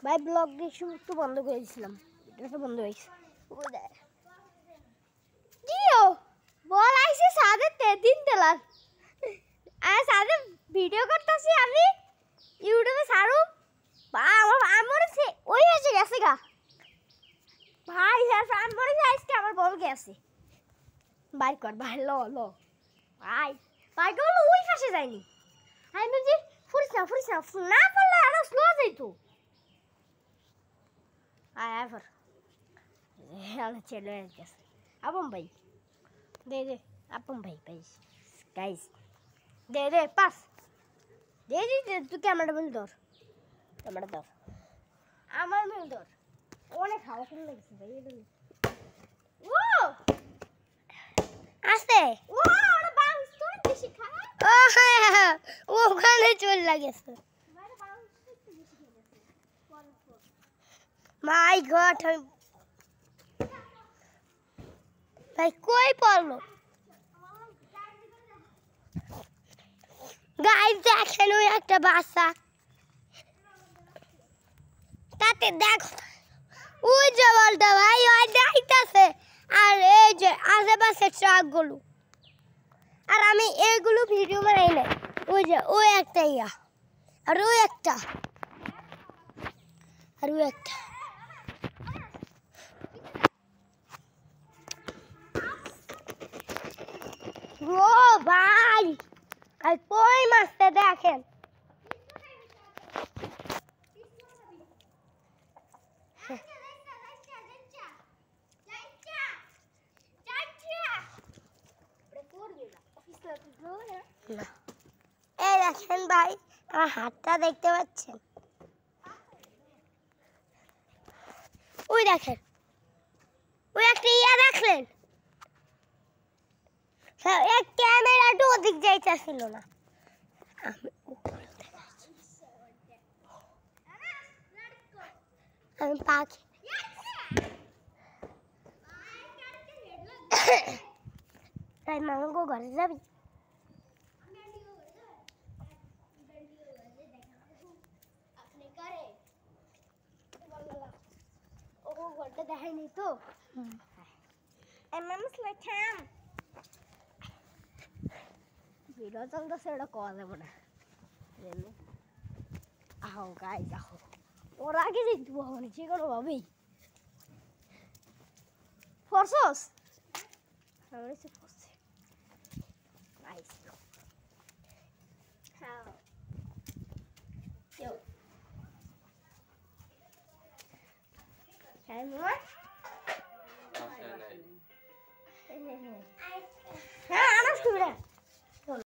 ভাই ব্লগ দেখি একটু বন্ধ করে দিয়েছিলাম, এটা বন্ধ হয়েছে। জিও বল আইছে সাদে 3 তেলার আর সাদে ভিডিও করতেছি আমি ইউটিউবে ছাড়ু। আমার সে ওই হয়েছে গেছে গা ভাই, আমার আজকে আমার বল গেছে বাইর কর ভাই। ল ভাই ভাই বল ওই ফাঁসে যায়নি। আমি বলছি ফুরিস না না পড়লে আরো স্লো যাইতো। আয় ফর চলে গেছে আপন ভাই, দে আপন ভাই গাইস দে পাস দে তুই ক্যামেরাটা মিল ধর, ক্যামেরা ধর, আমার মিল ধর। অনেক হাওয়া কম লাগছে ভাই। ও আস্তে ও ওটা বাউন্স তোর বেশি খারাপ। ও হ্যাঁ ওখানে চলে লাগেছে। মাই গড ভাই কই পড়লো গাইস? দেখেন ওই একটা বাচ্চা, তাতে দেখো ওই যে বলটা ভাই ওই যাইতাছে, আর এই যে আশেপাশে ট্রাকগুলো, আর আমি এইগুলো ভিডিও বানাই না। ওই যে ওই একটা ইয়া, আর ওই একটা, আর ওই একটা। ও ভাই আর কই মাছটা দেখেন। এই দেখেন ভাই আমার হাতটা দেখতে পাচ্ছেন? ওই দেখেন ওই একটা ইয়া দেখলেন? ক্যামেরাটা ওদিক যাইতেছিল না, আমি পাখি তাই মামাকে ঘরে যাবি? ও ঘরটা দেখায়নি তো। ভিডিও চলতেছে, ওটা কওয়া যাবে না। আহো গাইস আহো, ওর আগে যেতে হবে না যে কোনো ভাবেই। ফোর্সস আমার এসে ফোর্সে নাইস। হ্যাঁ ইয়ো হ্যাঁ মোর হ্যাঁ আনাস তুমি